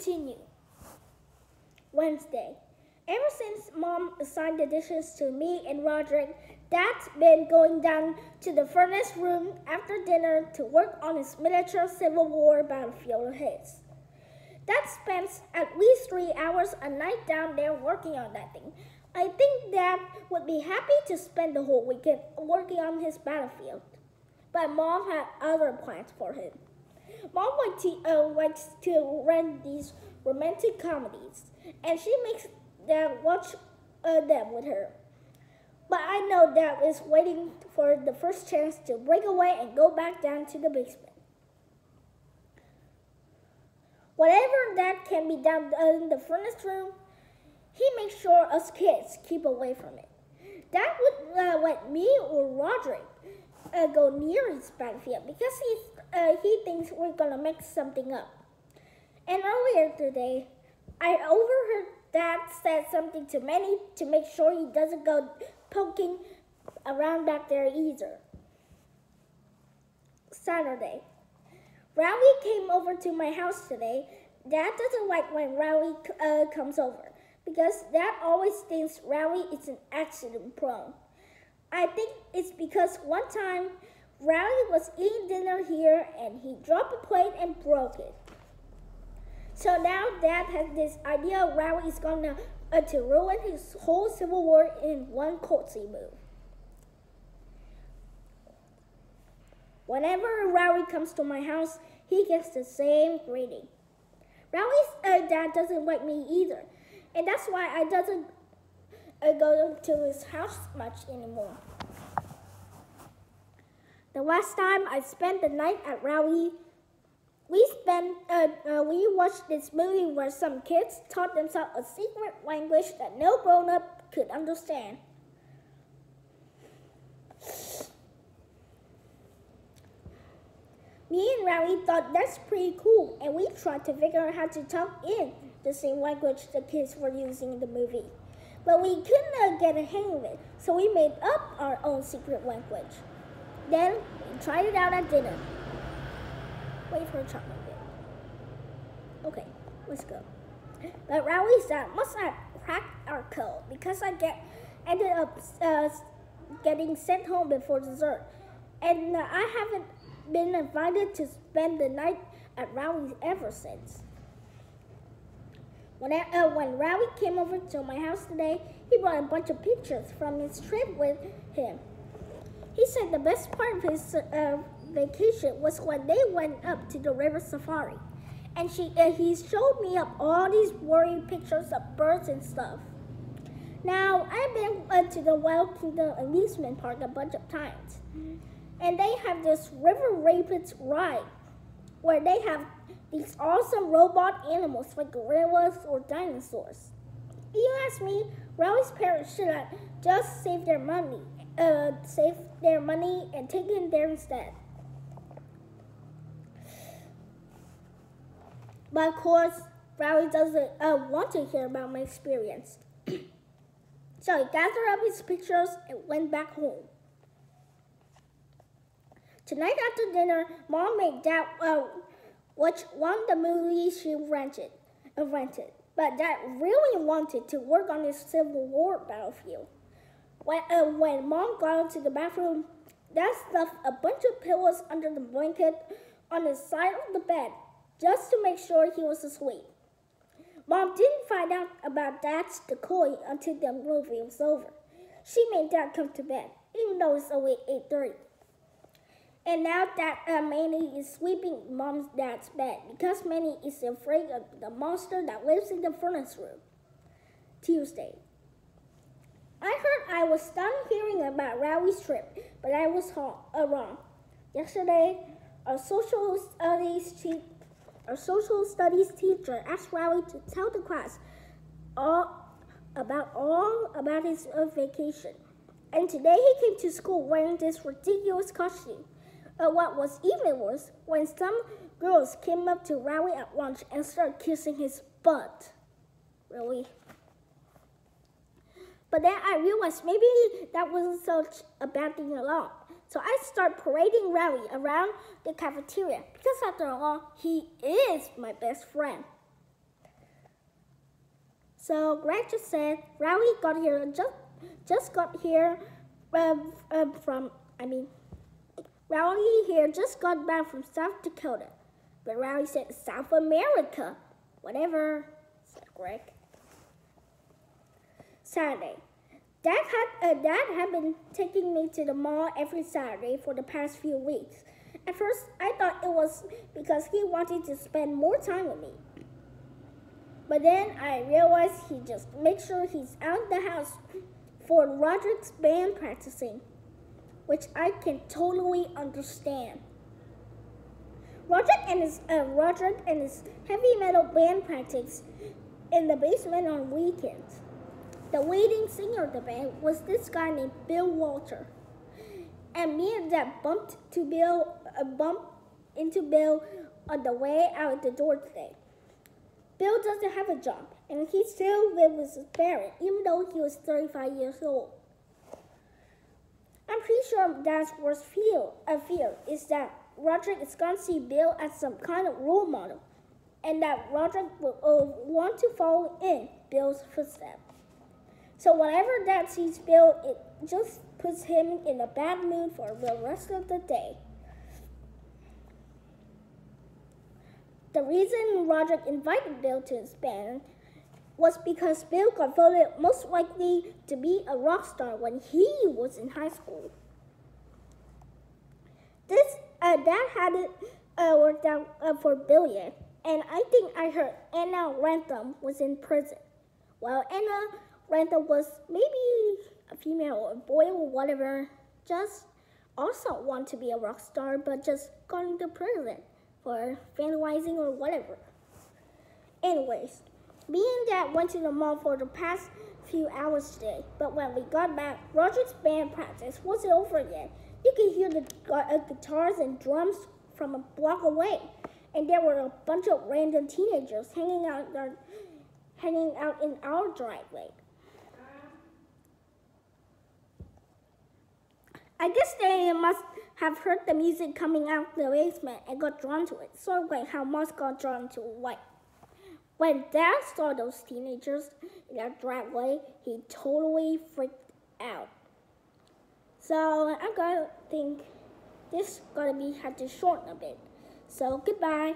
continue. Wednesday. Ever since Mom assigned the dishes to me and Roderick, Dad's been going down to the furnace room after dinner to work on his miniature Civil War battlefield of his. Dad spends at least 3 hours a night down there working on that thing. I think Dad would be happy to spend the whole weekend working on his battlefield. But Mom had other plans for him. Mom likes to rent these romantic comedies, and she makes Dad watch them with her. But I know Dad is waiting for the first chance to break away and go back down to the basement. Whatever Dad can be down in the furnace room, he makes sure us kids keep away from it. Dad would let me or Roderick go near his battlefield because he thinks we're gonna mix something up. And earlier today, I overheard Dad said something to Manny to make sure he doesn't go poking around back there either. Saturday. Rowley came over to my house today. Dad doesn't like when Rowley comes over because Dad always thinks Rowley is an accident prone. I think it's because one time Rowley was eating dinner here and he dropped a plate and broke it. So now Dad has this idea Rowley is going to ruin his whole Civil War in one courtesy move. Whenever Rowley comes to my house, he gets the same greeting. Rowley's dad doesn't like me either, and that's why I doesn't go to his house much anymore. The last time I spent the night at Rowley, we watched this movie where some kids taught themselves a secret language that no grown-up could understand. Me and Rowley thought that's pretty cool, and we tried to figure out how to talk in the same language the kids were using in the movie. But we couldn't get a hang of it, so we made up our own secret language. Then we tried it out at dinner. Wait for a chocolate bit. Okay, let's go. But Rowley's dad must have cracked our code because I ended up getting sent home before dessert, and I haven't been invited to spend the night at Rowley's ever since. When Rowley came over to my house today, he brought a bunch of pictures from his trip with him. He said the best part of his vacation was when they went up to the river safari, and he showed me up all these blurry pictures of birds and stuff. Now, I've been to the Wild Kingdom amusement park a bunch of times, and they have this River Rapids ride where they have these awesome robot animals like gorillas or dinosaurs. If you ask me, Rowley's parents should have just saved their money and taken there instead. But of course, Rowley doesn't want to hear about my experience. So he gathered up his pictures and went back home. Tonight after dinner, Mom made Dad watch one of the movies she rented. But Dad really wanted to work on his Civil War battlefield. When Mom got into the bathroom, Dad stuffed a bunch of pillows under the blanket on the side of the bed just to make sure he was asleep. Mom didn't find out about Dad's decoy until the movie was over. She made Dad come to bed, even though it's only 8:30. And now that Manny is sleeping in Dad's bed because Manny is afraid of the monster that lives in the furnace room. Tuesday. I heard I was done hearing about Rowley's trip, but I was wrong. Yesterday, our social studies teacher asked Rowley to tell the class all about his vacation. And today he came to school wearing this ridiculous costume. What was even worse, when some girls came up to Rowley at lunch and started kissing his butt. Really? But then I realized maybe that wasn't such a bad thing at all. So I started parading Rowley around the cafeteria because after all, he is my best friend. So Greg just said, Riley got here just got here Riley here just got back from South Dakota. But Riley said South America. Whatever, said Greg. Saturday. Dad had been taking me to the mall every Saturday for the past few weeks. At first, I thought it was because he wanted to spend more time with me. But then I realized he just makes sure he's out of the house for Roderick's band practicing, which I can totally understand. Roderick and his heavy metal band practice in the basement on weekends. The leading singer of the band was this guy named Bill Walter. And me and Dad bumped into Bill on the way out the door today. Bill doesn't have a job, and he still lives with his parents, even though he was 35 years old. I'm pretty sure Dad's worst fear is that Roderick is going to see Bill as some kind of role model, and that Roderick will want to follow in Bill's footsteps. So whenever Dad sees Bill, it just puts him in a bad mood for the rest of the day. The reason Roderick invited Bill to his band was because Bill got voted most likely to be a rock star when he was in high school. Dad hadn't worked out for Bill yet, and I think I heard Anna Rantham was in prison. Well, Anna Rantham was maybe a female or a boy or whatever, just also want to be a rock star, but just got into prison for vandalizing or whatever. Anyways, me and Dad went to the mall for the past few hours today, but when we got back, Roger's band practice wasn't over yet. You could hear the guitars and drums from a block away, and there were a bunch of random teenagers hanging out in our driveway. I guess they must have heard the music coming out the basement and got drawn to it, sort of like how Moss got drawn to white. When Dad saw those teenagers in our driveway, he totally freaked out. So I'm gonna think this have to shorten a bit. So goodbye.